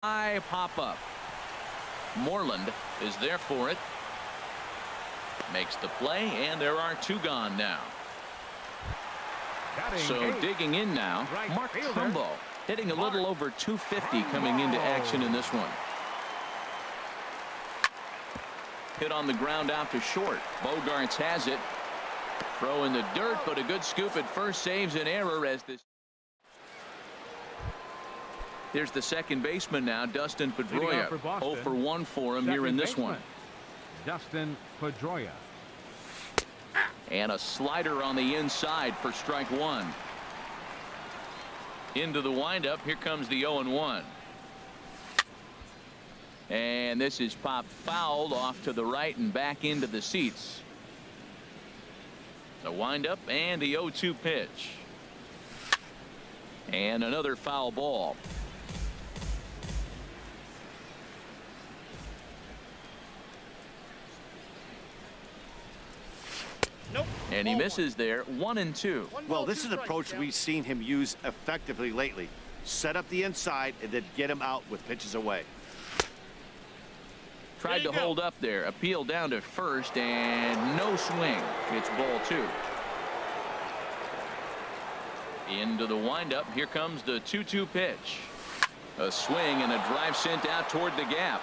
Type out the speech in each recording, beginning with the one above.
High pop-up. Moreland is there for it. Makes the play, and there are two gone now. So digging in now, Mark Trumbo hitting a little over 250 coming into action in this one. Hit on the ground out to short. Bogarts has it. Throw in the dirt, but a good scoop at first saves an error as this. Here's the second baseman now, Dustin Pedroia. 0 for 1 for him here in this one. Dustin Pedroia. And a slider on the inside for strike one. Into the windup. Here comes the 0-1. And this is popped fouled off to the right and back into the seats. The windup and the 0-2 pitch. And another foul ball. Nope. And he misses there. 1-2. Well, this is an approach we've seen him use effectively lately. Set up the inside and then get him out with pitches away. Tried to hold up there. Appeal down to first and no swing. It's ball 2. Into the windup. Here comes the 2-2 pitch. A swing and a drive sent out toward the gap.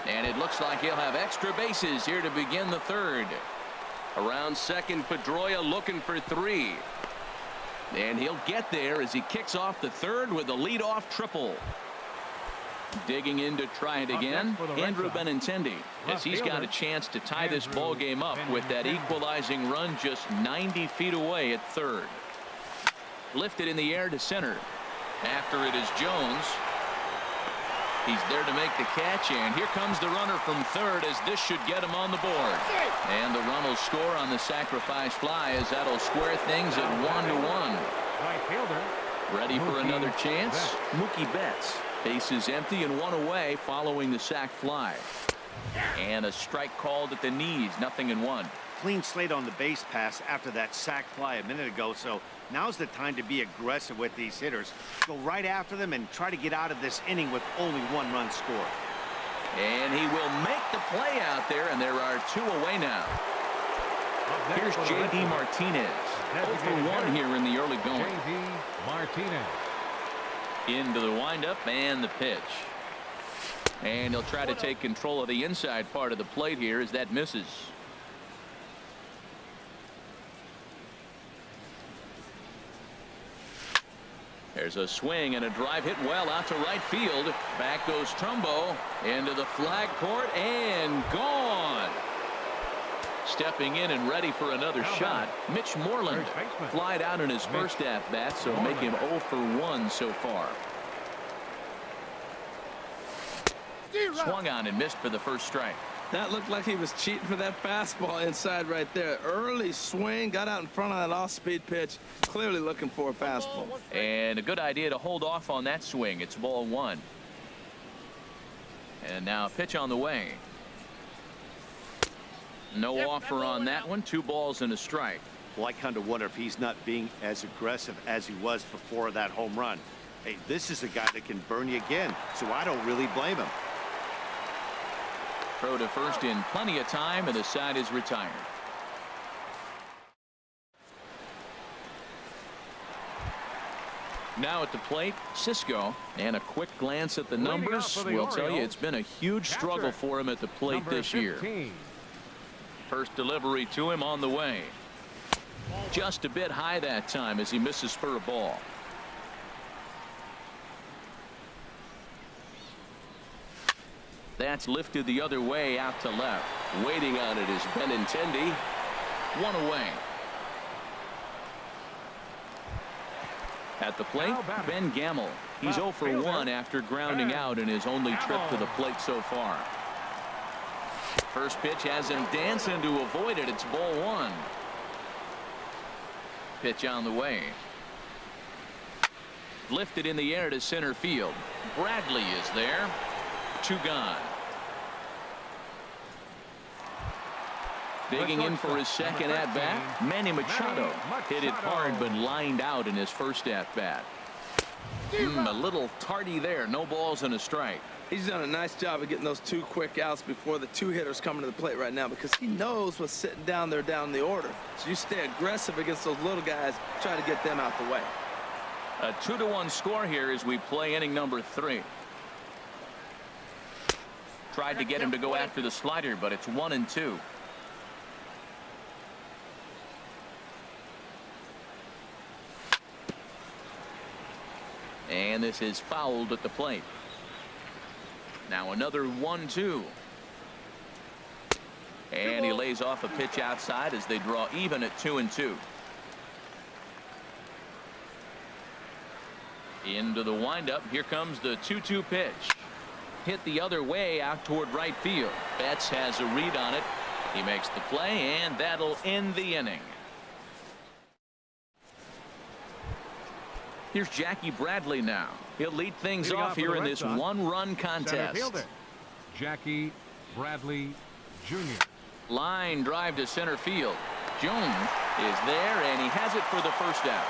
And it looks like he'll have extra bases here to begin the third. Around second, Pedroia looking for 3. And he'll get there as he kicks off the third with a leadoff triple. Digging in to try it again, Andrew Benintendi, as he's got a chance to tie this ball game up with that equalizing run just 90 feet away at third. Lifted in the air to center. After it is Jones. He's there to make the catch, and here comes the runner from third as this should get him on the board. And the run will score on the sacrifice fly as that'll square things at 1-1. Right fielder. Ready for another chance? Mookie Betts. Base is empty and 1 away following the sac fly. And a strike called at the knees. 0-1. Clean slate on the base pass after that sac fly a minute ago, so now's the time to be aggressive with these hitters. Go right after them and try to get out of this inning with only 1 run scored. And he will make the play out there, and there are 2 away now. Here's J.D. Martinez. 0 for 1 here in the early going. J.D. Martinez. Into the windup and the pitch. And he'll try to take control of the inside part of the plate here as that misses. There's a swing and a drive hit well out to right field. Back goes Trumbo into the flag court and gone. Stepping in and ready for another shot, Mitch Moreland flied out in his first at bat, so make him 0 for 1 so far. Swung on and missed for the first strike. That looked like he was cheating for that fastball inside right there. Early swing, got out in front of that off-speed pitch, clearly looking for a fastball. And a good idea to hold off on that swing. It's ball 1. And now a pitch on the way. No offer on that one. 2 balls and a strike. Well, I kind of wonder if he's not being as aggressive as he was before that home run. Hey, this is a guy that can burn you again, so I don't really blame him. Throw to first in plenty of time, and the side is retired. Now at the plate, Cisco, and a quick glance at the numbers will tell you it's been a huge struggle for him at the plate this year. First delivery to him on the way. Just a bit high that time as he misses for a ball. That's lifted the other way out to left. Waiting on it is Benintendi. 1 away. At the plate, Ben Gamel. He's 0 for 1 after grounding out in his only trip to the plate so far. First pitch has him dancing to avoid it. It's ball 1. Pitch on the way. Lifted in the air to center field. Bradley is there. 2 gone. Digging in for his second at bat, Manny Machado hit it hard but lined out in his first at bat. A little tardy there. No balls and a strike. He's done a nice job of getting those 2 quick outs before the 2 hitters coming to the plate right now, because he knows what's sitting down there down the order. So you stay aggressive against those little guys, try to get them out the way. A 2-1 score here as we play inning number 3. Tried to get him to go after the slider, but it's 1-2. And this is fouled at the plate. Now another 1-2. And he lays off a pitch outside as they draw even at 2-2. Into the windup. Here comes the 2-2 pitch. Hit the other way out toward right field. Betts has a read on it. He makes the play, and that'll end the inning. Here's Jackie Bradley now. He'll lead things off here in this 1-run contest. Jackie Bradley Jr. Line drive to center field. Jones is there, and he has it for the first out.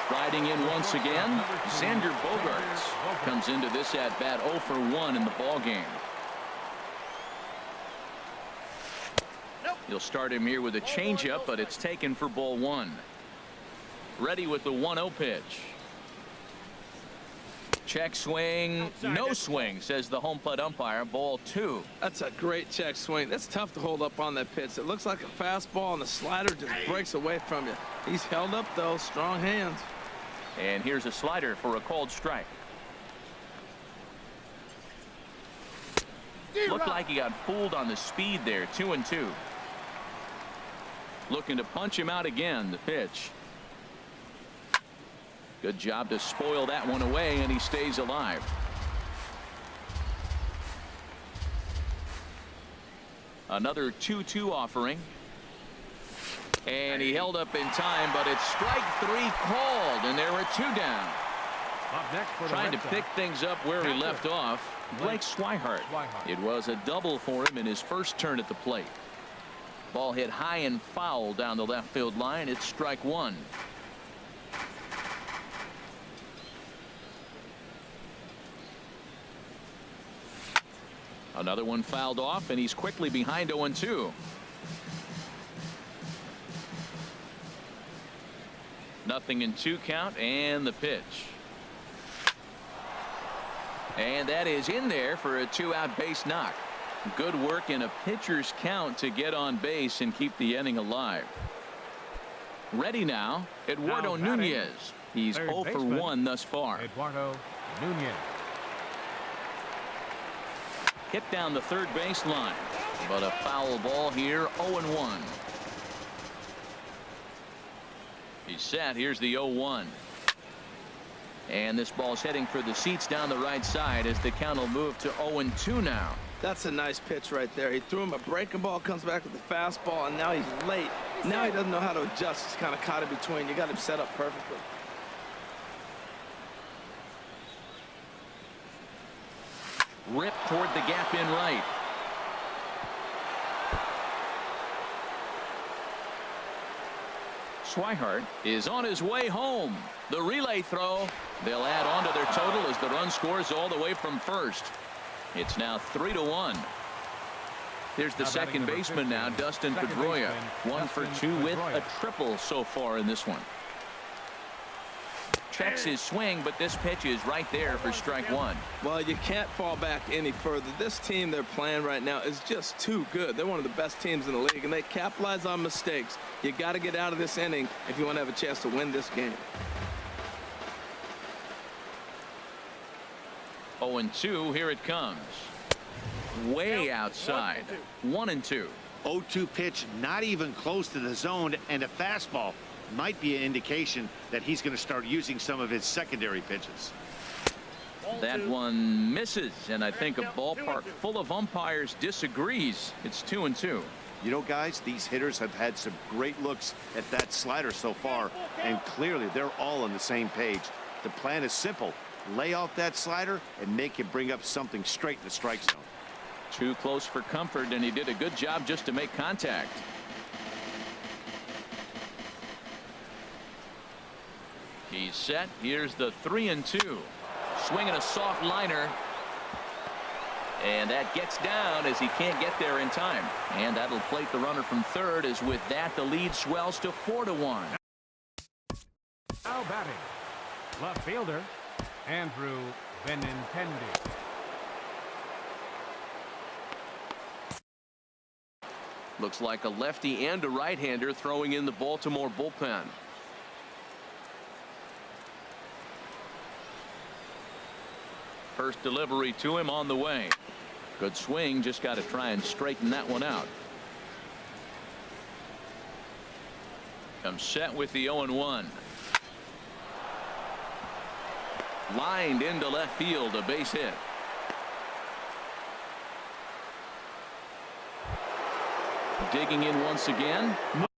Striding in once again, Xander Bogaerts comes into this at bat 0 for 1 in the ball game. You'll start him here with a changeup, but it's taken for ball 1. Ready with the 1-0 pitch. Check swing, no swing, says the home plate umpire. Ball 2. That's a great check swing. That's tough to hold up on that pitch. It looks like a fastball, and the slider just breaks away from you. He's held up, though. Strong hands. And here's a slider for a called strike. Looked like he got fooled on the speed there. 2-2. Looking to punch him out again. The pitch. Good job to spoil that one away, and he stays alive. Another 2-2 offering. And he held up in time, but it's strike 3 called, and there are 2 down. Up next for the Trying to Red Sox, pick things up where he left off, Blake Swihart. It was a double for him in his first turn at the plate. Ball hit high and foul down the left field line. It's strike 1. Another one fouled off, and he's quickly behind 0-2. Nothing in 2 count, and the pitch. And that is in there for a 2-out base knock. Good work in a pitcher's count to get on base and keep the inning alive. Ready now, Eduardo Nunez. He's 0 for 1 thus far. Eduardo Nunez. Hit down the third base line, but a foul ball here. 0-1. He's set. Here's the 0-1. And this ball's heading for the seats down the right side as the count will move to 0-2 now. That's a nice pitch right there. He threw him a breaking ball, comes back with the fastball, and now he's late. Now he doesn't know how to adjust. He's kind of caught in between. You got him set up perfectly. Rip toward the gap in right. Swihart is on his way home. The relay throw. They'll add on to their total as the run scores all the way from first. It's now 3-1. Here's the second baseman now, Dustin Pedroia. 1 for 2 with a triple so far in this one. Checks his swing, but this pitch is right there for strike 1. Well, you can't fall back any further. This team they're playing right now is just too good. They're one of the best teams in the league, and they capitalize on mistakes. You got to get out of this inning if you want to have a chance to win this game. 0-2. Here it comes. Way outside. 1-2. 0-2 pitch, not even close to the zone, and a fastball might be an indication that he's going to start using some of his secondary pitches. That one misses, and I think a ballpark full of umpires disagrees. It's 2-2. You know, guys, these hitters have had some great looks at that slider so far, and clearly they're all on the same page. The plan is simple. Lay off that slider and make him bring up something straight in the strike zone. Too close for comfort, and he did a good job just to make contact. He's set. Here's the 3-2. Swinging a soft liner. And that gets down as he can't get there in time. And that'll plate the runner from third, as with that the lead swells to 4-1. Now batting, left fielder, Andrew Benintendi. Looks like a lefty and a right-hander throwing in the Baltimore bullpen. First delivery to him on the way. Good swing, just got to try and straighten that one out. Comes set with the 0-1. Lined into left field, a base hit. Digging in once again. Next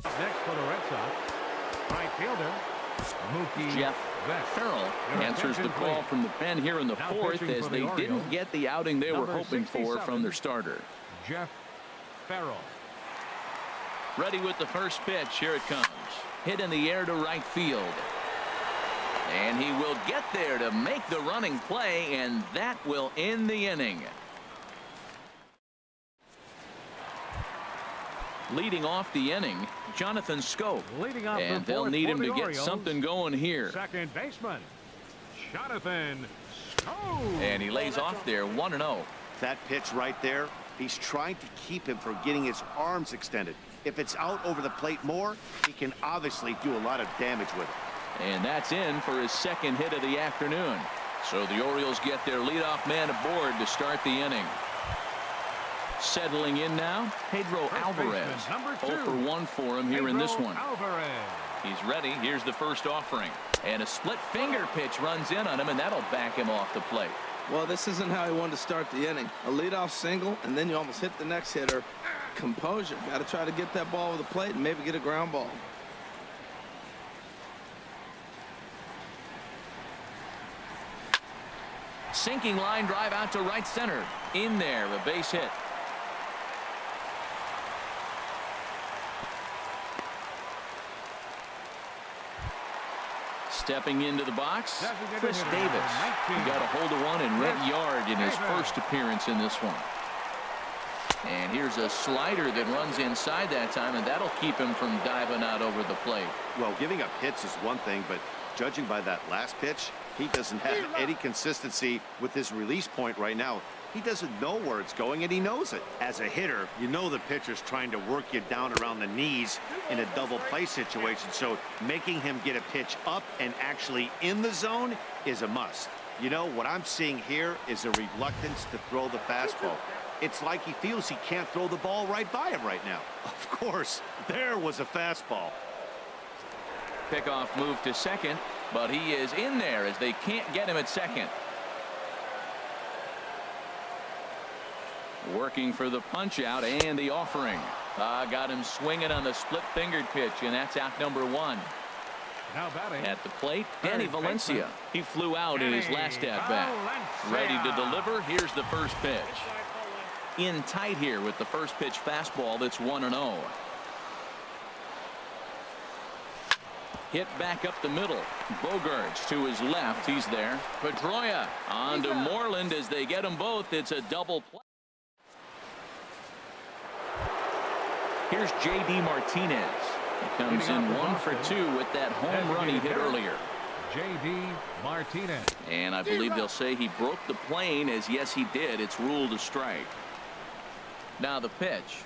for the Red Sox, right fielder, Mookie Jeff Farrell answers the call from the pen here in the fourth, as they didn't get the outing they were hoping for from their starter. Jeff Farrell. Ready with the first pitch. Here it comes. Hit in the air to right field. And he will get there to make the running play, and that will end the inning. Leading off the inning, Jonathan Scope. Leading off and the they'll fourth need him for to the get Orioles, something going here. second baseman, Jonathan Scope. And he lays off there 1-0. That pitch right there, he's trying to keep him from getting his arms extended. If it's out over the plate more, he can obviously do a lot of damage with it. And that's in for his second hit of the afternoon. So the Orioles get their leadoff man aboard to start the inning. Settling in now, Pedro Alvarez. 0 for 1 for him here in this one. Alvarez. He's ready. Here's the first offering. And a split finger pitch runs in on him, and that'll back him off the plate. Well, this isn't how he wanted to start the inning. A leadoff single, and then you almost hit the next hitter. Composure. Got to try to get that ball over the plate and maybe get a ground ball. Sinking line drive out to right center. In there, a base hit. Stepping into the box, Chris Davis. He got a hold of one and went yard in his first appearance in this one. And here's a slider that runs inside that time, and that'll keep him from diving out over the plate. Well, giving up hits is one thing, but judging by that last pitch, he doesn't have any consistency with his release point right now. He doesn't know where it's going, and he knows it. As a hitter, you know the pitcher's trying to work you down around the knees in a double play situation, so making him get a pitch up and actually in the zone is a must. You know, what I'm seeing here is a reluctance to throw the fastball. It's like he feels he can't throw the ball right by him right now. Of course, there was a fastball. Pickoff move to second, but he is in there as they can't get him at second. Working for the punch out and the offering. Got him swinging on the split fingered pitch, and that's out number 1. Now batting at the plate, Danny Valencia. He flew out in his last at bat. Ready to deliver. Here's the first pitch. In tight here with the first pitch fastball. That's 1-0. Hit back up the middle. Bogarts to his left. He's there. Pedroia on to Moreland as they get them both. It's a double play. Here's J.D. Martinez. He comes in 1 for 2 with that home run he hit earlier. J.D. Martinez. And I believe they'll say he broke the plane, as yes he did. It's ruled a strike. Now the pitch.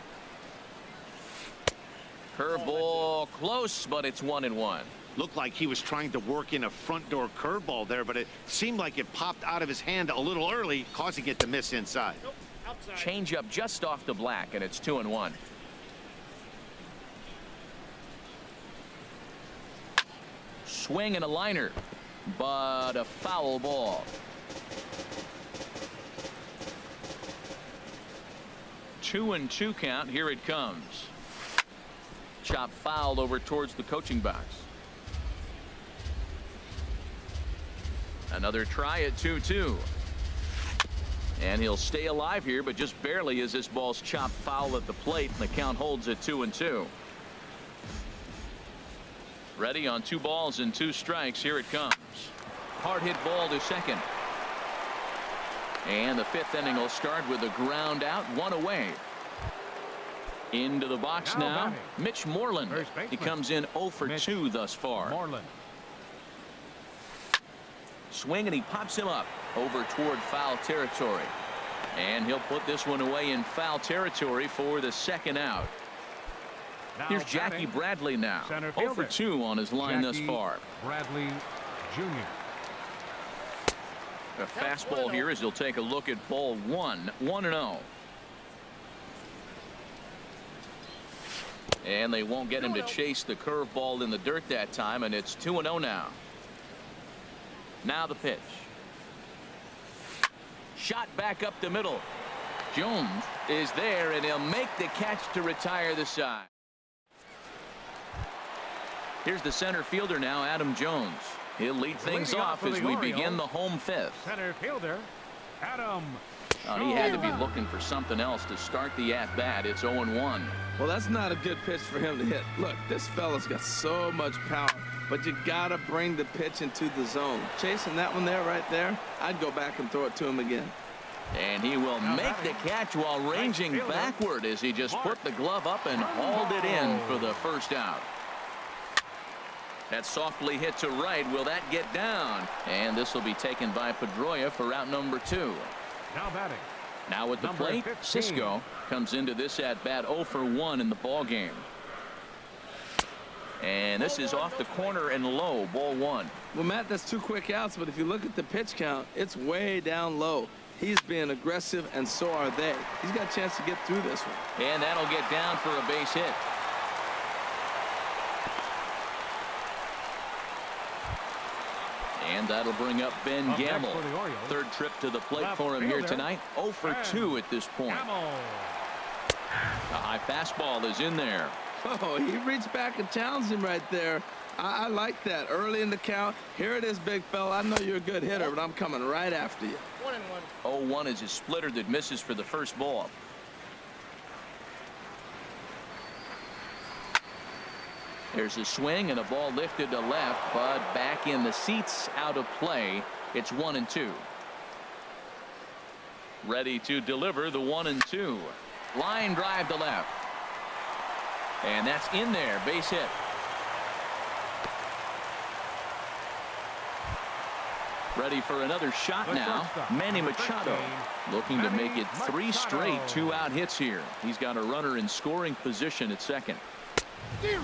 Curveball close, but it's 1-1. Looked like he was trying to work in a front door curveball there, but it seemed like it popped out of his hand a little early, causing it to miss inside. Change up just off the black, and it's 2-1. Swing and a liner, but a foul ball. 2-2 count. Here it comes. Chop fouled over towards the coaching box. Another try at 2-2. And he'll stay alive here, but just barely as this ball's chopped foul at the plate, and the count holds at 2-2. Ready on 2 balls and 2 strikes. Here it comes. Hard hit ball to second. And the 5th inning will start with a ground out, 1 away. Into the box now, Mitch Moreland. He comes in 0 for 2 thus far. Moreland. Swing, and he pops him up over toward foul territory. And he'll put this one away in foul territory for the 2nd out. Here's Jackie Bradley now. 0 for 2 on his line thus far. Bradley Jr. A fastball here as he'll take a look at ball 1. 1-0. And they won't get him to chase the curveball in the dirt that time, and it's 2-0 now. Now the pitch. Shot back up the middle. Jones is there, and he'll make the catch to retire the side. Here's the center fielder now, Adam Jones. He'll lead things off as we begin the home 5th. Center fielder, Adam. He had to be looking for something else to start the at-bat. It's 0-1. Well, that's not a good pitch for him to hit. Look, this fella's got so much power, but you got to bring the pitch into the zone. Chasing that one there, right there, I'd go back and throw it to him again. And he will make the catch while ranging backward as he just put the glove up and hauled it in for the 1st out. That softly hit to right. Will that get down? And this will be taken by Pedroia for out number 2. Now batting. Now at the plate, 15. Cisco comes into this at bat 0 for 1 in the ball game. And this is off the corner and low, ball 1. Well, Matt, that's 2 quick outs, but if you look at the pitch count, it's way down low. He's being aggressive, and so are they. He's got a chance to get through this one. And that'll get down for a base hit. And that'll bring up Ben Gamble. 3rd trip to the plate for him here tonight. 0 for 2 at this point. A high fastball is in there. Oh, he reached back and challenged him right there. I like that. Early in the count. Here it is, big fella. I know you're a good hitter, but I'm coming right after you. 0-1 is his splitter that misses for the 1st ball. There's a swing and a ball lifted to left, but back in the seats, out of play. It's 1-2. Ready to deliver the 1-2. Line drive to left. And that's in there. Base hit. Ready for another shot now. Manny Machado looking to make it 3 straight 2-out hits here. He's got a runner in scoring position at 2nd.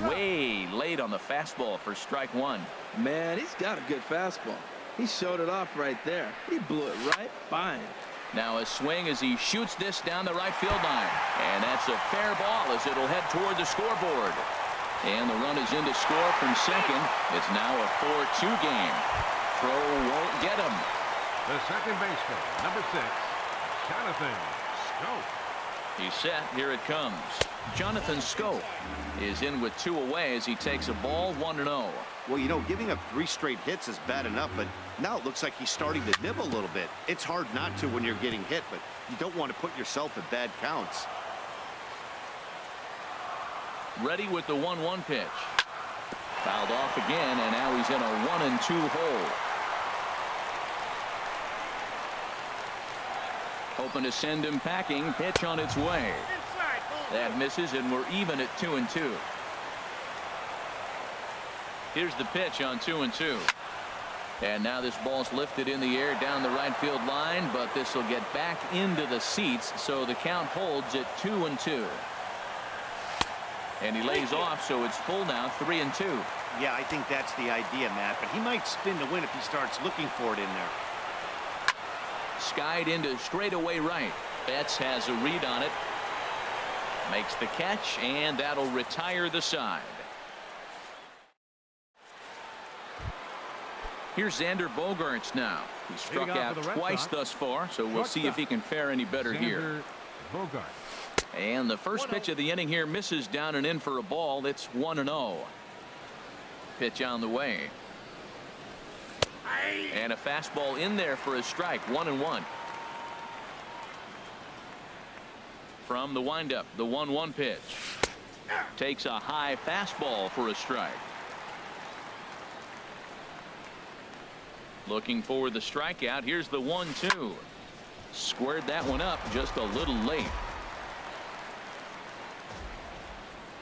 Way late on the fastball for strike 1. Man, he's got a good fastball. He showed it off right there. He blew it right by him. Now a swing as he shoots this down the right field line. And that's a fair ball as it'll head toward the scoreboard. And the run is in to score from 2nd. It's now a 4-2 game. Throw won't get him. The 2nd baseman, number 6, Jonathan Schoop. He's set. Here it comes. Jonathan Schoop is in with 2 away as he takes a ball 1-0. Well, you know, giving up 3 straight hits is bad enough, but now it looks like he's starting to nibble a little bit. It's hard not to when you're getting hit, but you don't want to put yourself at bad counts. Ready with the 1-1 pitch. Fouled off again, and now he's in a 1-2 hole. Hoping to send him packing. Pitch on its way. That misses, and we're even at 2-2. Here's the pitch on 2-2. And now this ball's lifted in the air down the right field line, but this will get back into the seats, so the count holds at 2-2. And he lays off, so it's full now, 3-2. Yeah, I think that's the idea, Matt, but he might spin to win if he starts looking for it in there. Skied into straightaway right. Betts has a read on it. Makes the catch, and that'll retire the side. Here's Xander Bogaerts now. He struck out twice thus far, so we'll see if he can fare any better here. Bogaerts. And the first pitch of the inning here misses down and in for a ball. It's 1-0. Pitch on the way. And a fastball in there for a strike. 1-1. From the windup, the 1-1 pitch. Takes a high fastball for a strike. Looking for the strikeout. Here's the 1-2. Squared that one up just a little late.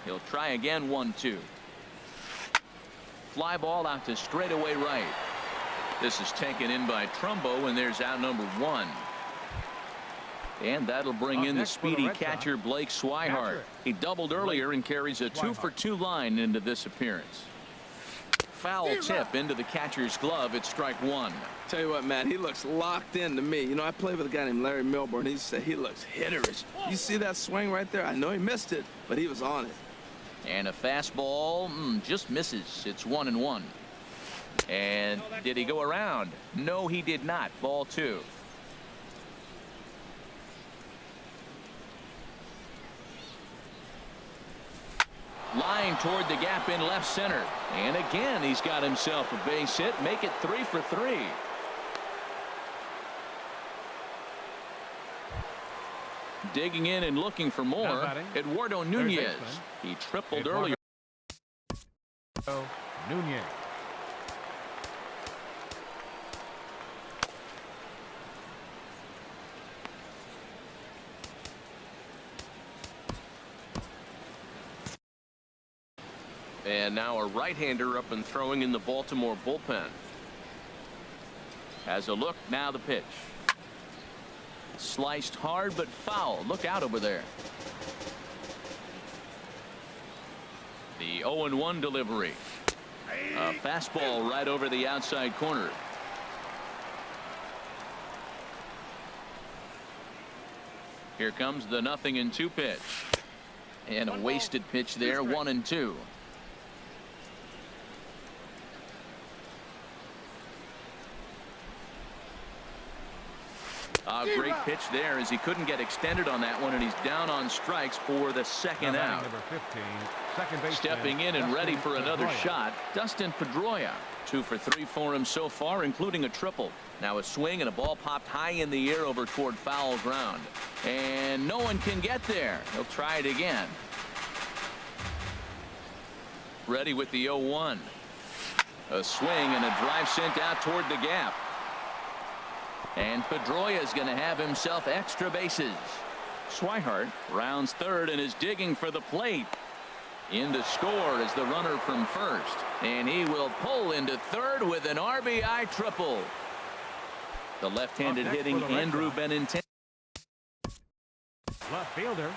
He'll try again. 1-2. Fly ball out to straightaway right. This is taken in by Trumbo, and there's out number 1. And that'll bring in the speedy catcher Blake Swihart. He doubled earlier and carries a 2-for-2 line into this appearance. Foul tip into the catcher's glove. It's strike 1. Tell you what, Matt, he looks locked in to me. You know, I played with a guy named Larry Milburn. He said he looks hitterish. You see that swing right there? I know he missed it, but he was on it. And a fastball just misses. It's 1-1. And did he go around? No, he did not. Ball 2. Line toward the gap in left center. And again, he's got himself a base hit. Make it 3 for 3. Digging in and looking for more. Eduardo Nunez. He tripled earlier. Nunez. And now a right-hander up and throwing in the Baltimore bullpen. Has a look. Now the pitch. Sliced hard but foul. Look out over there. The 0-1 delivery. A fastball right over the outside corner. Here comes the 0-2 pitch. And a wasted pitch there. 1-2. A great pitch there as he couldn't get extended on that one, and he's down on strikes for the second out. Number 15, second baseman, Stepping in and ready for another shot, Dustin Pedroia. 2 for 3 for him so far, including a triple. Now a swing and a ball popped high in the air over toward foul ground. And no one can get there. He'll try it again. Ready with the 0-1. A swing and a drive sent out toward the gap. And Pedroia is going to have himself extra bases. Swihart rounds third and is digging for the plate. In to score is the runner from first. And he will pull into third with an RBI triple. The left-handed hitting Andrew Benintendi. Left fielder,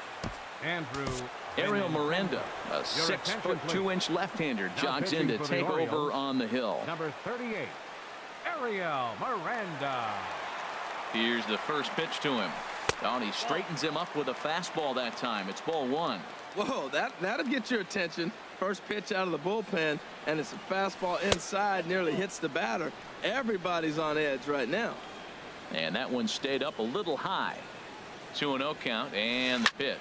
Andrew. Ariel Miranda, a 6'2" left-hander, jogs in to take over on the hill. Number 38, Ariel Miranda. Here's the first pitch to him. Oh, and he straightens him up with a fastball that time. It's ball 1. Whoa, that'll get your attention. First pitch out of the bullpen, and it's a fastball inside, nearly hits the batter. Everybody's on edge right now. And that one stayed up a little high. 2-0 count, and the pitch.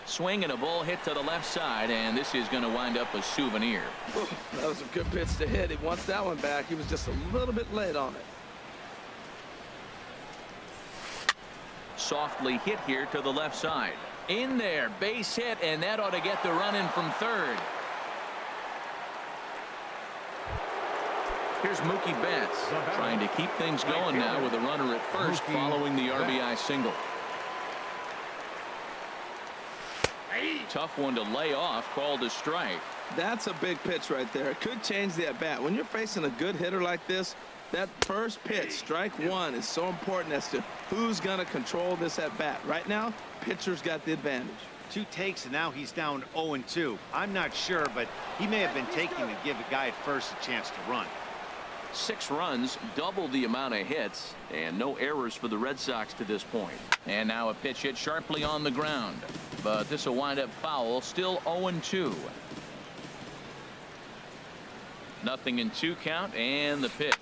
Swing and a ball hit to the left side, and this is going to wind up a souvenir. Ooh, that was a good pitch to hit. He wants that one back. He was just a little bit late on it. Softly hit here to the left side. In there, base hit, and that ought to get the run in from third. Here's Mookie Betts trying to keep things going now with a runner at first following the RBI single. Tough one to lay off, called a strike. That's a big pitch right there. It could change the at-bat. When you're facing a good hitter like this, that first pitch, strike 1, is so important as to who's going to control this at-bat. Right now, pitcher's got the advantage. 2 takes, and now he's down 0-2. I'm not sure, but he may have been taking to give a guy at first a chance to run. 6 runs, double the amount of hits, and no errors for the Red Sox to this point. And now a pitch hit sharply on the ground, but this will wind up foul. Still 0-2. 0-2 count, and the pitch.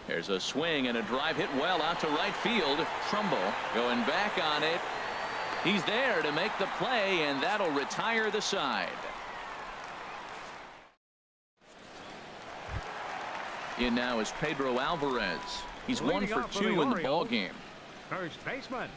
There's a swing and a drive hit well out to right field. Trumbo going back on it. He's there to make the play, and that'll retire the side. In now is Pedro Alvarez. He's 1 for 2 in the ball game. First baseman,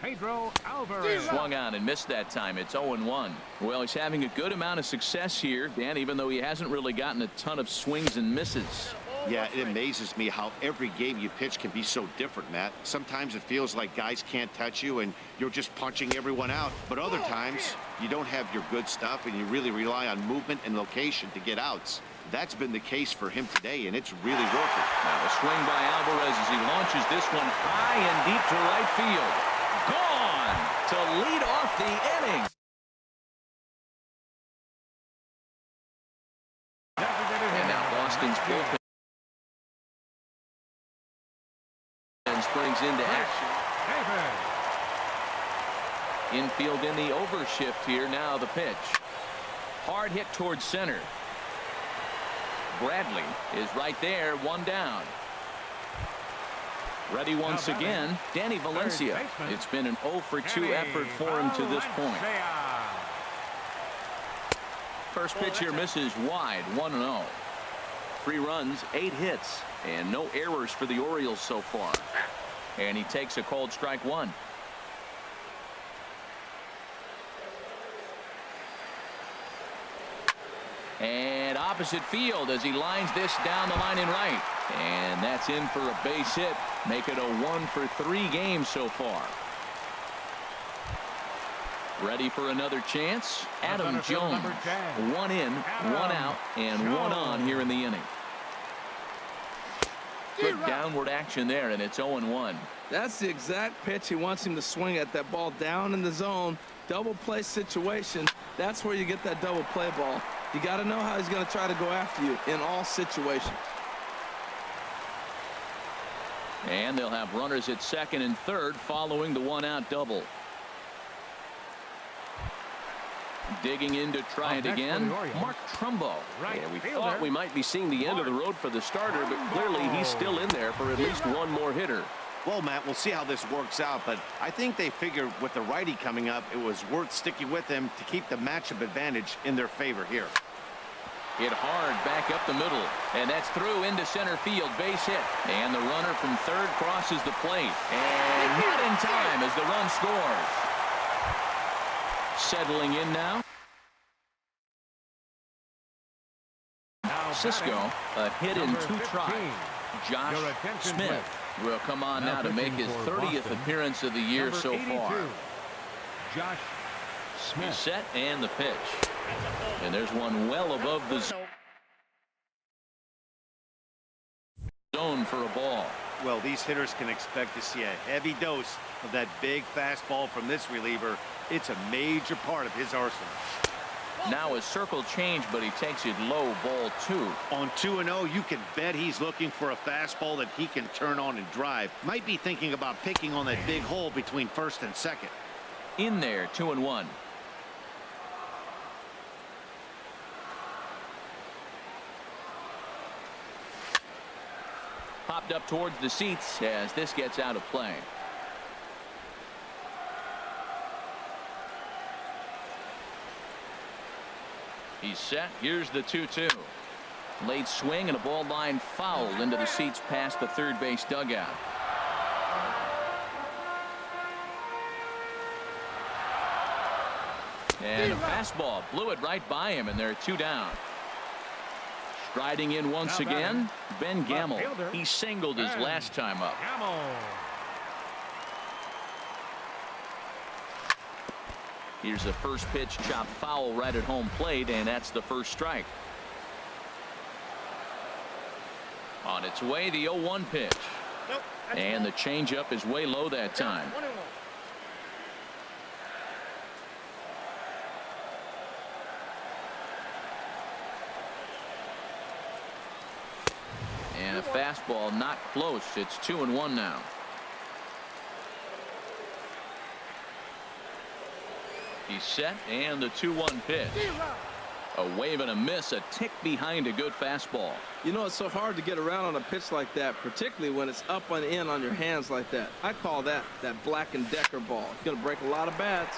Pedro Alvarez. Swung on and missed that time. It's 0-1. Well, he's having a good amount of success here, Dan, even though he hasn't really gotten a ton of swings and misses. Yeah, it amazes me how every game you pitch can be so different, Matt. Sometimes it feels like guys can't touch you and you're just punching everyone out. But other times, you don't have your good stuff and you really rely on movement and location to get outs. That's been the case for him today, and it's really working. Now a swing by Alvarez as he launches this one high and deep to right field. Gone to lead off the inning. And now Boston's bullpen springs into action. Infield in the overshift here. Now the pitch. Hard hit towards center. Bradley is right there, one down. Ready once again, Danny Valencia. It's been an 0 for 2 effort for him to this point. First pitch here misses wide, 1-0. 3 runs, 8 hits, and no errors for the Orioles so far. And he takes a called strike 1. And opposite field as he lines this down the line in right. And that's in for a base hit. Make it a 1 for 3 games so far. Ready for another chance. Adam Jones. 1 in, 1 out, and 1 on here in the inning. Good downward action there, and it's 0-1. That's the exact pitch he wants him to swing at. That ball down in the zone. Double play situation. That's where you get that double play ball. You got to know how he's going to try to go after you in all situations. And they'll have runners at second and third following the 1-out double. Digging in to try it again, Mark Trumbo. Yeah, we thought we might be seeing the end of the road for the starter, but clearly he's still in there for at least one more hitter. Well, Matt, we'll see how this works out, but I think they figured with the righty coming up, it was worth sticking with him to keep the matchup advantage in their favor here. Hit hard back up the middle, and that's through into center field, base hit. And the runner from third crosses the plate, and not in time as the run scores. Settling in now. Cisco, a hit in 2 tries. Josh Smith will come on now to make his 30th appearance of the year so far. Josh Smith. He's set and the pitch. And there's one well above the zone for a ball. Well, these hitters can expect to see a heavy dose of that big fastball from this reliever. It's a major part of his arsenal. Now a circle change, but he takes it low, ball 2. On 2-0, you can bet he's looking for a fastball that he can turn on and drive. Might be thinking about picking on that big hole between first and second. In there, 2-1. Popped up towards the seats as this gets out of play. He's set. Here's the 2-2. Late swing and a ball line foul into the seats past the third base dugout. And a fastball blew it right by him, and there are 2 down. Striding in once again, Ben Gamel. He singled his last time up. Here's a first pitch chopped foul right at home plate, and that's the first strike. On its way, the 0-1 pitch. And the changeup is way low that time. And a fastball not close. It's 2-1 now. He's set, and the 2-1 pitch. A wave and a miss, a tick behind a good fastball. You know, it's so hard to get around on a pitch like that, particularly when it's up and in on your hands like that. I call that Black & Decker ball. It's going to break a lot of bats.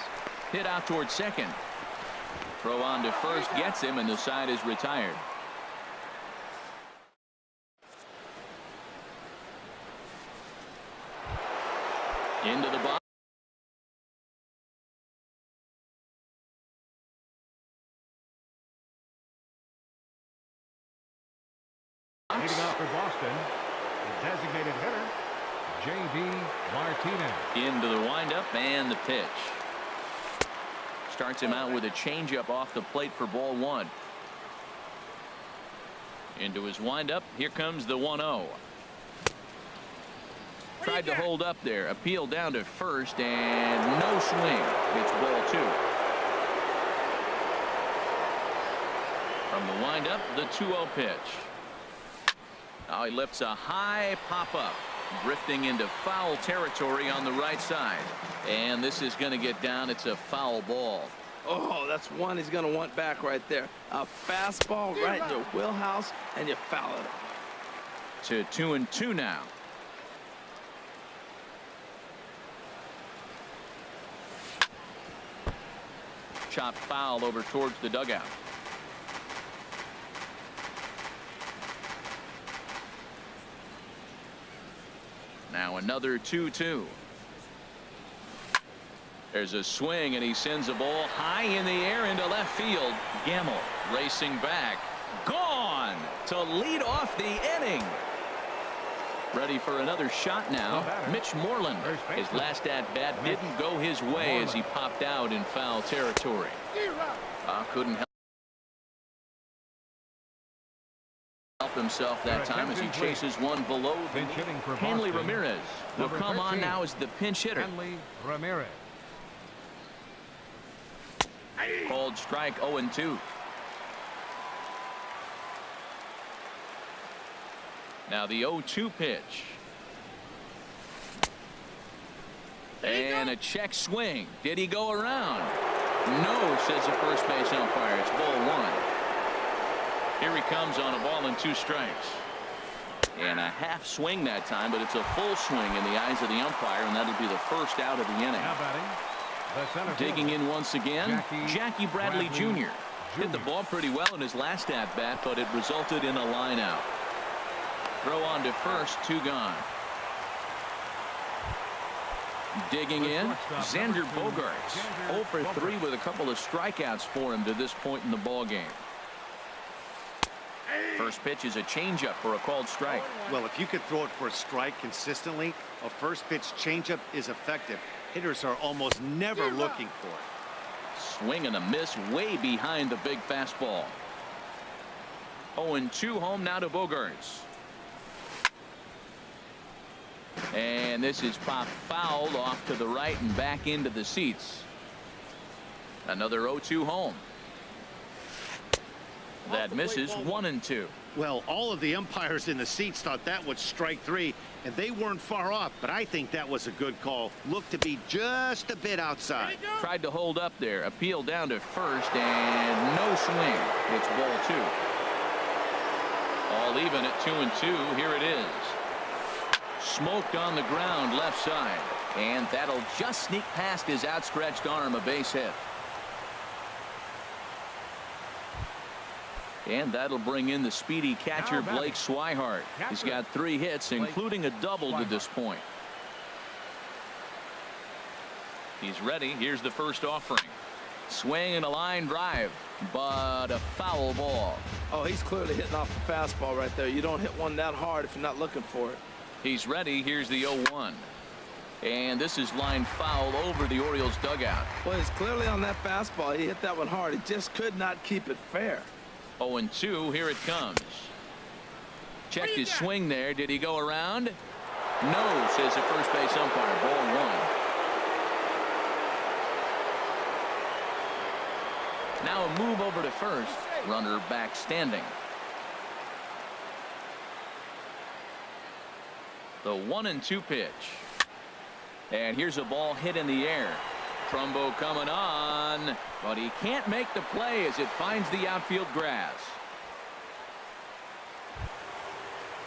Hit out towards second. Throw on to first gets him, and the side is retired. Into the box. Leading off for Boston. designated hitter, J.D. Martinez. Into the windup and the pitch. Starts him out with a changeup off the plate for ball one. Into his windup. Here comes the 1-0. Tried to hold up there. Appeal down to first and no swing. It's ball two. From the windup, the 2-0 pitch. Now he lifts a high pop up, drifting into foul territory on the right side. And this is going to get down. It's a foul ball. Oh, that's one he's going to want back right there. A fastball right in your wheelhouse, and you foul it. To 2-2 now. Chop foul over towards the dugout. Now another 2-2. There's a swing and he sends a ball high in the air into left field. Gamble racing back. Gone to lead off the inning. Ready for another shot now. Mitch Moreland. His last at bat didn't go his way as he popped out in foul territory. Couldn't help himself that time as he chases one below the knee. Hanley Ramirez will come on now as the pinch hitter. Hanley Ramirez. Called strike 0-2. Now the 0-2 pitch. And a check swing. Did he go around? No, says the first base umpire. It's ball one. Here he comes on a ball and 2 strikes. And a half swing that time, but it's a full swing in the eyes of the umpire, and that'll be the first out of the inning. Now batting, the center Digging fielder, in once again, Jackie Bradley Jr. Hit the ball pretty well in his last at bat, but it resulted in a line out. Throw on to first, 2 gone. Digging in, Xander Bogaerts, 0 for 3 with a couple of strikeouts for him to this point in the ball game. First pitch is a changeup for a called strike. Well, if you could throw it for a strike consistently, a first pitch changeup is effective. Hitters are almost never looking for it. Swing and a miss way behind the big fastball. 0-2 home now to Bogaerts. And this is popped foul off to the right and back into the seats. Another 0-2 home. That misses 1-2. Well, all of the umpires in the seats thought that was strike 3, and they weren't far off, but I think that was a good call. Looked to be just a bit outside. Tried to hold up there. Appeal down to first and no swing. It's ball 2. All even at 2-2. Here it is. Smoked on the ground left side, and that'll just sneak past his outstretched arm, a base hit. And that'll bring in the speedy catcher Blake Swihart. He's got 3 hits, including a double to this point. He's ready. Here's the first offering. Swing and a line drive, but a foul ball. Oh, he's clearly hitting off the fastball right there. You don't hit one that hard if you're not looking for it. He's ready. Here's the 0-1. And this is lined foul over the Orioles dugout. Well, he's clearly on that fastball. He hit that one hard. He just could not keep it fair. 0-2. Here it comes. Checked his swing there. Did he go around? No, says the first base umpire. Ball 1. Now a move over to first. Runner back standing. The 1-2 pitch. And here's a ball hit in the air. Trumbo coming on, but he can't make the play as it finds the outfield grass.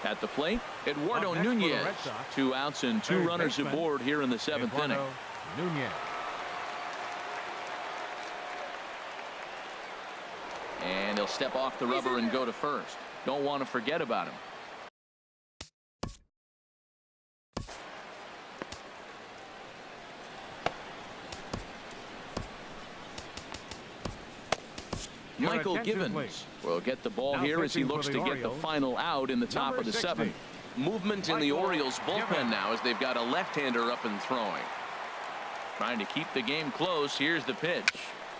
At the plate, Eduardo Nunez. 2 outs and 2 runners aboard here in the 7th inning. Nunez. And he'll step off the rubber and go to first. Don't want to forget about him. Michael Givens will get the ball here as he looks to get the final out in the top of the 7th. movement in the Orioles bullpen now as they've got a left-hander up and throwing. Trying to keep the game close. Here's the pitch.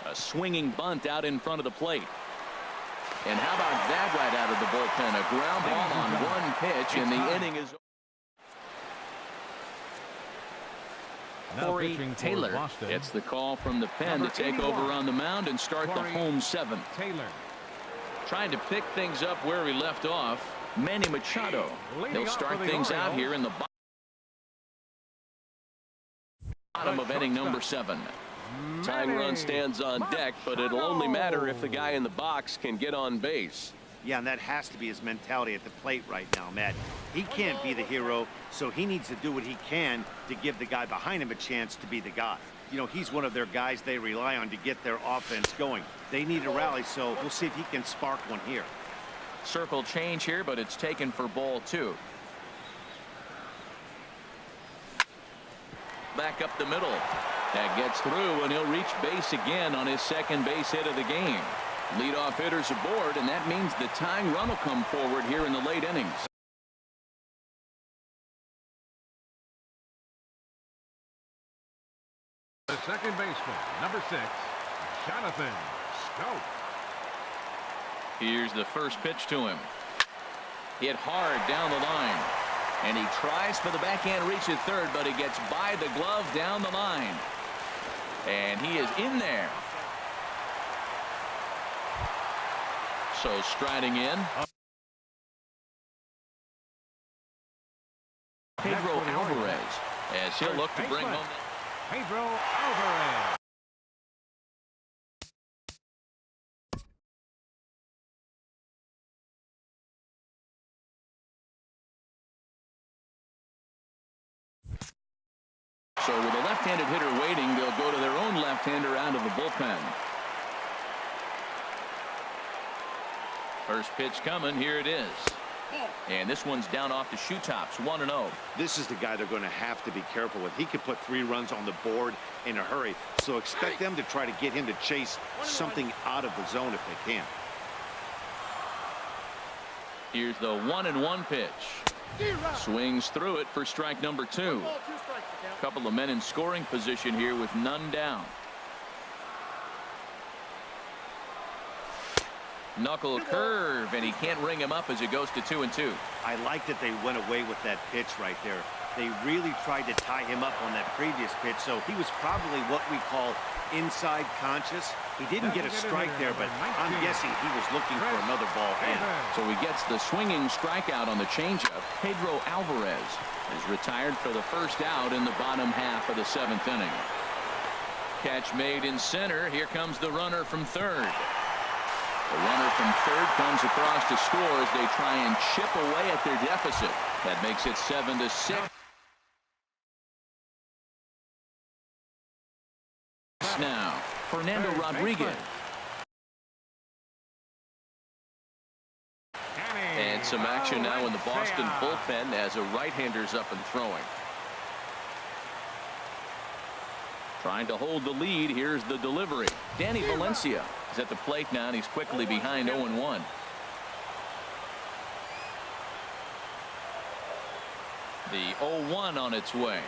A swinging bunt out in front of the plate. And how about that right out of the bullpen? A ground ball on one pitch, and the inning is over. Corey Taylor gets the call from the pen to take over on the mound and start the home seventh. Taylor Trying to pick things up where he left off. Manny Machado. He'll start things out here in the bottom of inning number 7. Tying run stands on deck, but it'll only matter if the guy in the box can get on base. Yeah, and that has to be his mentality at the plate right now, Matt. He can't be the hero, so he needs to do what he can to give the guy behind him a chance to be the guy. You know, he's one of their guys they rely on to get their offense going. They need a rally, so we'll see if he can spark one here. Circle change here, but it's taken for ball 2. Back up the middle. That gets through, and he'll reach base again on his second base hit of the game. Leadoff hitters aboard, and that means the tying run will come forward here in the late innings. The second baseman, number 6, Jonathan Scope. Here's the first pitch to him. Hit hard down the line. And he tries for the backhand reach at third, but he gets by the glove down the line. And he is in there. So striding in. Pedro Alvarez, as he'll look to bring home. Pedro Alvarez. So with a left-handed hitter waiting, they'll go to their own left-hander out of the bullpen. First pitch coming. Here it is. And this one's down off the shoe tops. 1-0. This is the guy they're going to have to be careful with. He could put 3 runs on the board in a hurry, so expect them to try to get him to chase something out of the zone if they can. Here's the 1-1 pitch. Swings through it for strike number 2. A couple of men in scoring position here with none down. Knuckle curve, and he can't ring him up as it goes to 2-2. I like that they went away with that pitch right there. They really tried to tie him up on that previous pitch, so he was probably what we call inside conscious. He didn't get a strike there, but I'm guessing he was looking for another ball in. So he gets the swinging strikeout on the changeup. Pedro Alvarez is retired for the first out in the bottom half of the 7th inning. Catch made in center. Here comes the runner from third. The runner from third comes across to score as they try and chip away at their deficit. That makes it 7-6. Now, Fernando Rodriguez. And some action now in the Boston bullpen as a right-hander's up and throwing. Trying to hold the lead. Here's the delivery. Danny Valencia is at the plate now, and he's quickly behind 0-1. The 0-1 on its way.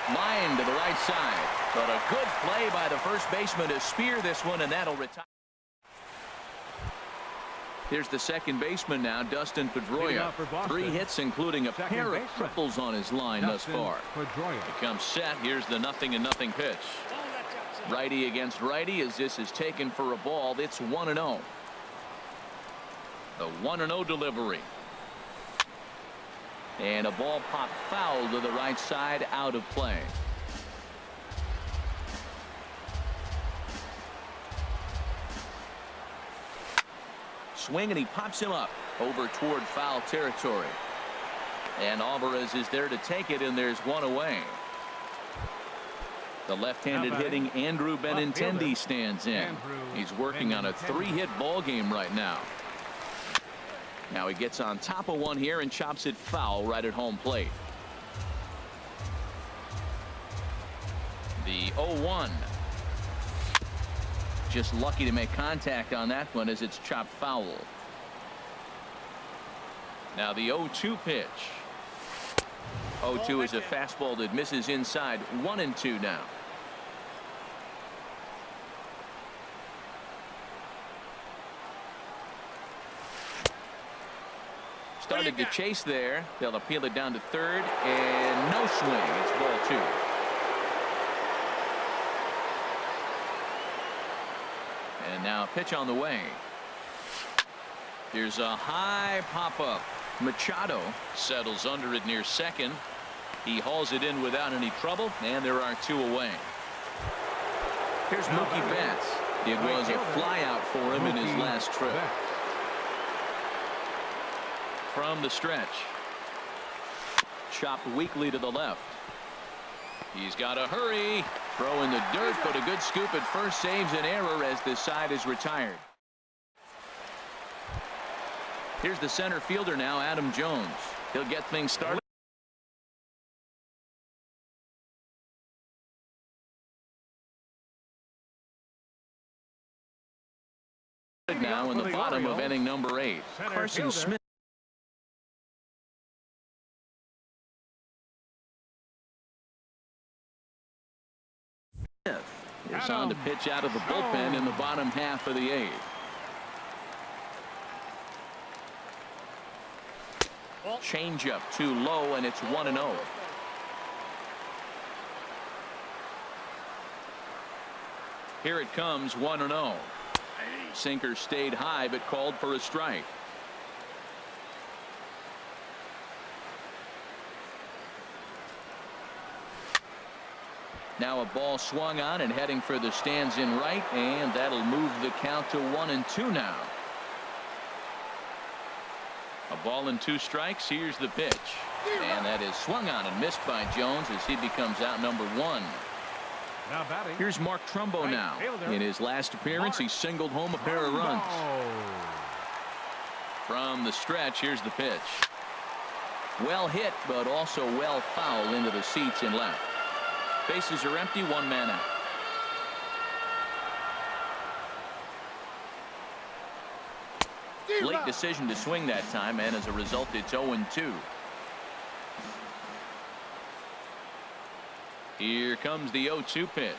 Line to the right side, but a good play by the first baseman to spear this one, and that'll retire. Here's the second baseman now, Dustin Pedroia. 3 hits, including a pair of triples on his line thus far. It comes set. Here's the 0-0 pitch. Righty against righty as this is taken for a ball. It's 1-0. The 1-0 delivery. And a ball popped foul to the right side, out of play. Swing, and he pops him up over toward foul territory. And Alvarez is there to take it, and there's one away. The left-handed hitting Andrew Benintendi stands in. He's working on a 3-hit ball game right now. Now he gets on top of one here and chops it foul right at home plate. The 0-1. Just lucky to make contact on that one as it's chopped foul. Now the 0-2 pitch. 0-2 is a fastball that misses inside. 1-2 now. Started to chase there. They'll appeal it down to third, and no swing. It's ball 2. And now a pitch on the way. Here's a high pop-up. Machado settles under it near second. He hauls it in without any trouble, and there are 2 away. Here's Mookie Betts. It was a flyout for him in his last trip. From the stretch. Chopped weakly to the left. He's got to hurry. Throw in the dirt, but a good scoop at first saves an error as this side is retired. Here's the center fielder now, Adam Jones. He'll get things started. Now in the bottom of inning number 8. Carson Smith. Is on to pitch out of the bullpen in the bottom half of the 8th. Changeup too low, and it's 1-0. Here it comes, 1-0. Sinker stayed high but called for a strike. Now a ball swung on and heading for the stands in right, and that'll move the count to 1-2 now. A ball and 2 strikes. Here's the pitch, and that is swung on and missed by Jones as he becomes out number 1. Now batting. Here's Mark Trumbo now. In his last appearance, he singled home a pair of runs. From the stretch, here's the pitch. Well hit, but also well fouled into the seats in left. Bases are empty, 1 man out. Late decision to swing that time, and as a result, it's 0-2. Here comes the 0-2 pitch.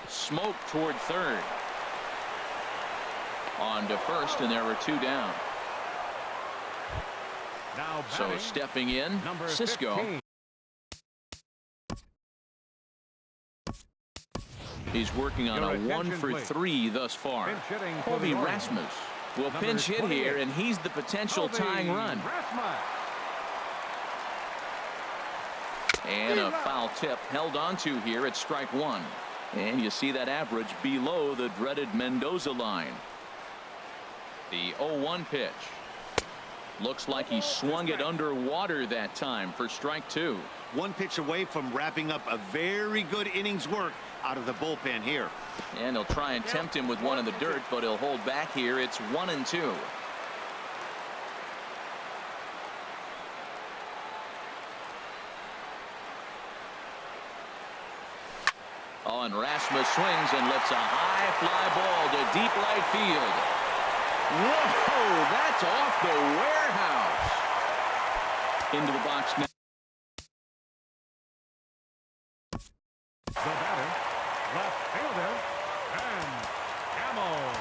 Smoke toward third. On to first, and there are 2 down. Now so stepping in, Cisco. 15. He's working on a 1 for 3 thus far. Colby Rasmus will pinch hit here, and he's the potential tying run. And a foul tip held onto here at strike 1. And you see that average below the dreaded Mendoza line. The 0-1 pitch. Looks like he swung it underwater that time for strike 2. 1 pitch away from wrapping up a very good innings work out of the bullpen here. And he'll try and tempt him with one in the dirt, but he'll hold back here. It's 1-2. Oh, and Rasmus swings and lifts a high fly ball to deep right field. Whoa, that's off the warehouse. Into the box now. The batter, left fielder, and Hamill.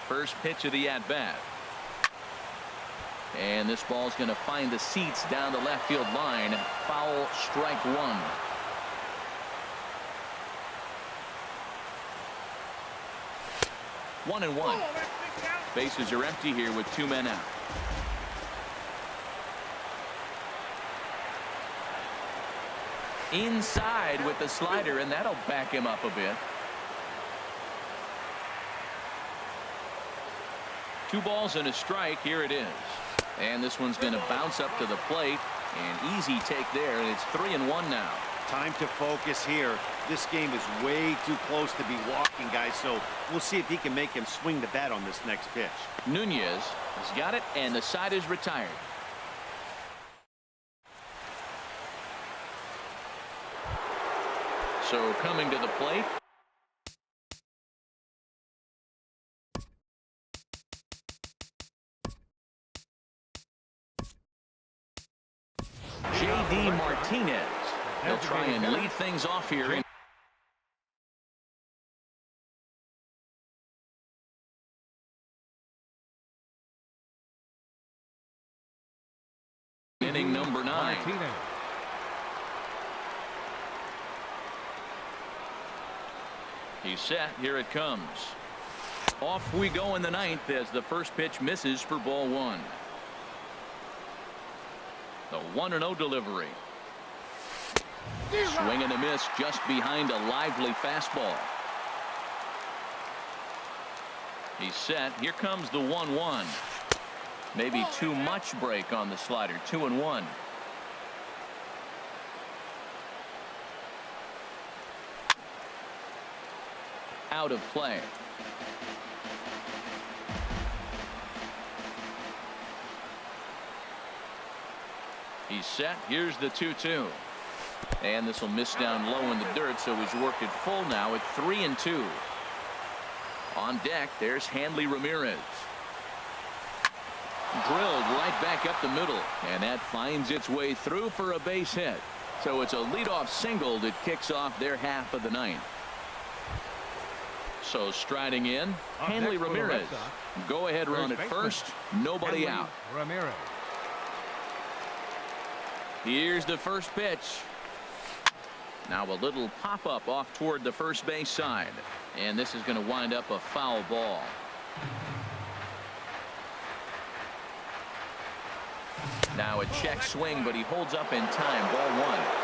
First pitch of the at-bat. And this ball's going to find the seats down the left field line. Foul, strike 1. One and one. Bases are empty here with 2 men out. Inside with the slider, and that'll back him up a bit. 2 balls and a strike. Here it is. And this one's going to bounce up to the plate. An easy take there, and it's 3-1 now. Time to focus here. This game is way too close to be walking, guys, so we'll see if he can make him swing the bat on this next pitch. Nunez has got it, and the side is retired. So coming to the plate. J.D. Martinez. He'll try and lead things off here in inning number 9. He's set. Here it comes. Off we go in the 9th as the first pitch misses for ball 1. The 1-0 delivery. Swing and a miss just behind a lively fastball. He's set. Here comes the 1-1. Maybe too much break on the slider. 2-1. Out of play. He's set. Here's the 2-2. And this will miss down low in the dirt, so he's worked it full now at 3-2. On deck, there's Hanley Ramirez. Drilled right back up the middle, and that finds its way through for a base hit. So it's a leadoff single that kicks off their half of the 9th. So striding in, Hanley Ramirez. Go ahead run at first. Nobody out. Ramirez. Here's the first pitch. Now a little pop-up off toward the first base side. And this is going to wind up a foul ball. Now a check swing, but he holds up in time. Ball 1.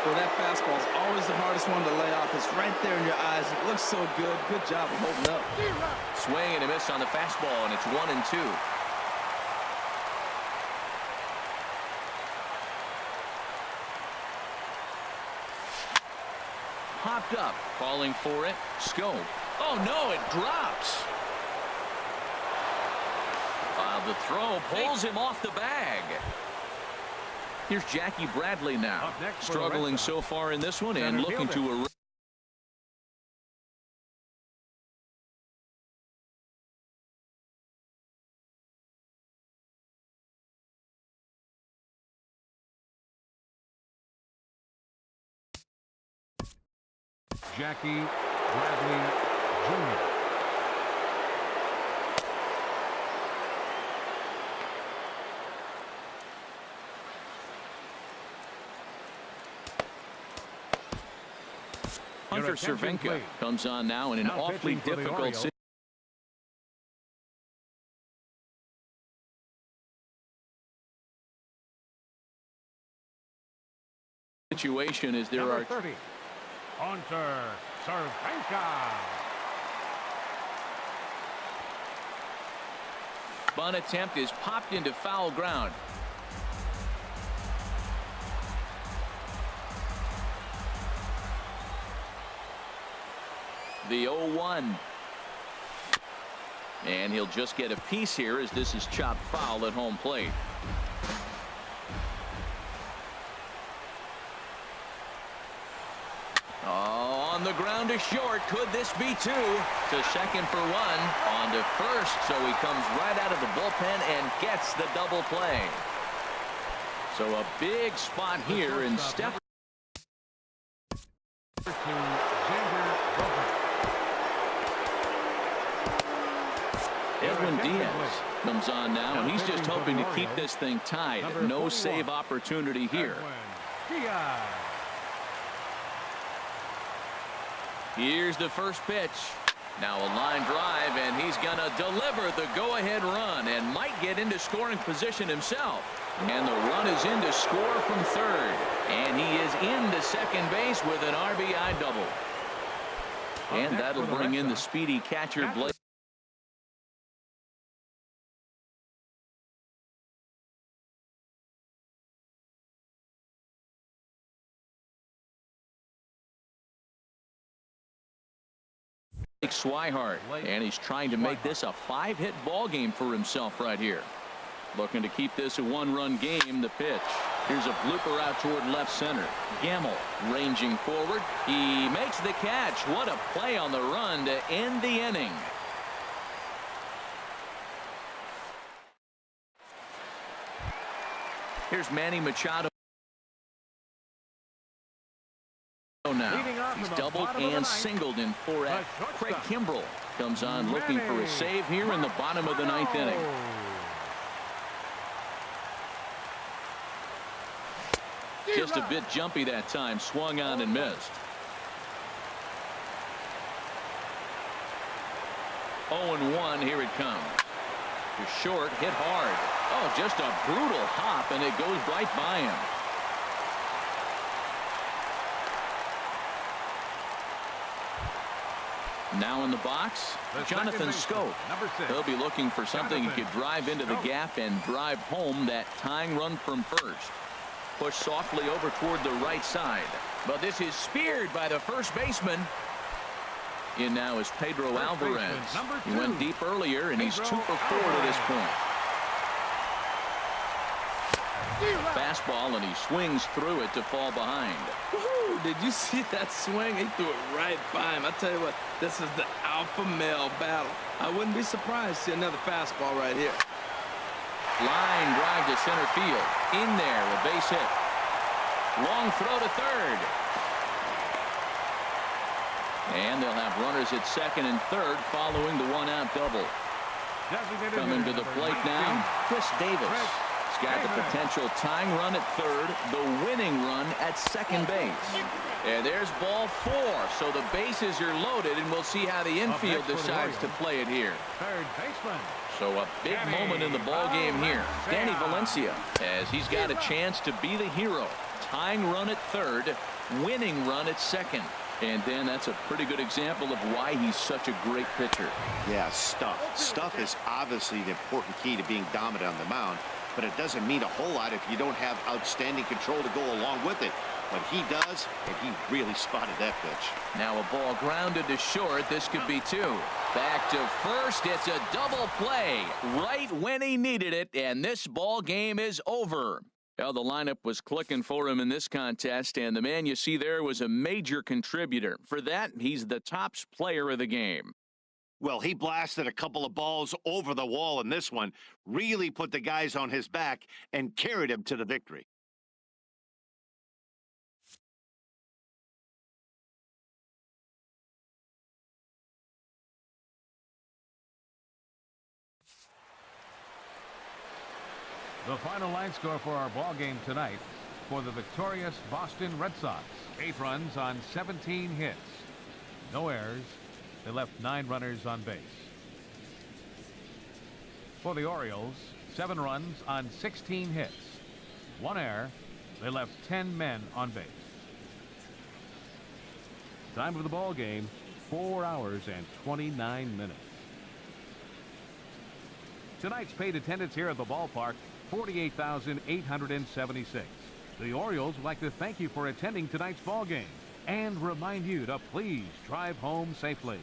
Well, that fastball is always the hardest one to lay off. It's right there in your eyes. It looks so good. Good job of holding up. Swing and a miss on the fastball, and it's 1-2. Popped up, falling for it. Scope. Oh no, it drops. The throw pulls him off the bag. Here's Jackie Bradley now, struggling so far in this one and looking to Jackie Bradley Jr. Hunter Cervenka comes on now in an awfully difficult situation as there are 30. Hunter Cervenka. bunt attempt is popped into foul ground. The 0-1. And he'll just get a piece here as this is chopped foul at home plate. Oh, on the ground to short. Could this be 2? To second for 1. On to first. So he comes right out of the bullpen and gets the double play. So a big spot here in step. Edwin Diaz comes on now, and he's just hoping to keep this thing tied. No save opportunity here. Here's the first pitch. Now a line drive, and he's going to deliver the go-ahead run and might get into scoring position himself. And the run is in to score from third. And he is into second base with an RBI double. And that'll bring in the speedy catcher Blake. Swihart, and he's trying to make this a 5-hit ball game for himself right here. Looking to keep this a 1-run game. The pitch. Here's a blooper out toward left center. Gamble ranging forward. He makes the catch. What a play on the run to end the inning. Here's Manny Machado. Now he's doubled and singled in for at Craig Kimbrell comes on looking for a save here in the bottom of the 9th inning. Just a bit jumpy that time. Swung on and missed. 0-1. Here it comes. To short, hit hard. Oh, just a brutal hop, and it goes right by him. Now in the box, Jonathan Scope. He'll be looking for something he could drive into the gap and drive home that tying run from first. Push softly over toward the right side. But this is speared by the first baseman. In now is Pedro Alvarez. He went deep earlier, and he's 2 for 4 to this point. Fastball, and he swings through it to fall behind. Woo, did you see that swing? He threw it right by him. I tell you what, this is the alpha male battle. I wouldn't be surprised to see another fastball right here. Line drive to center field. In there, a base hit. Long throw to third. And they'll have runners at second and third following the 1-out double. Coming to the plate now, Chris Davis. He's got the potential tying run at third, the winning run at second base. And there's ball 4. So the bases are loaded, and we'll see how the infield decides to play it here. Third baseman. So a big moment in the ball game here. Danny Valencia, as he's got a chance to be the hero. Tying run at third, winning run at second. And then that's a pretty good example of why he's such a great pitcher. Yeah, stuff. Stuff is obviously the important key to being dominant on the mound, but it doesn't mean a whole lot if you don't have outstanding control to go along with it. But he does, and he really spotted that pitch. Now a ball grounded to short. This could be 2. Back to first. It's a double play right when he needed it, and this ball game is over. Well, the lineup was clicking for him in this contest, and the man you see there was a major contributor. For that, he's the tops player of the game. Well, he blasted a couple of balls over the wall in this one, really put the guys on his back and carried him to the victory. The final line score for our ball game tonight for the victorious Boston Red Sox. 8 runs on 17 hits. No errors. They left 9 runners on base. For the Orioles, 7 runs on 16 hits. 1 error. They left 10 men on base. Time of the ball game, 4 hours and 29 minutes. Tonight's paid attendance here at the ballpark, 48,876. The Orioles would like to thank you for attending tonight's ball game and remind you to please drive home safely.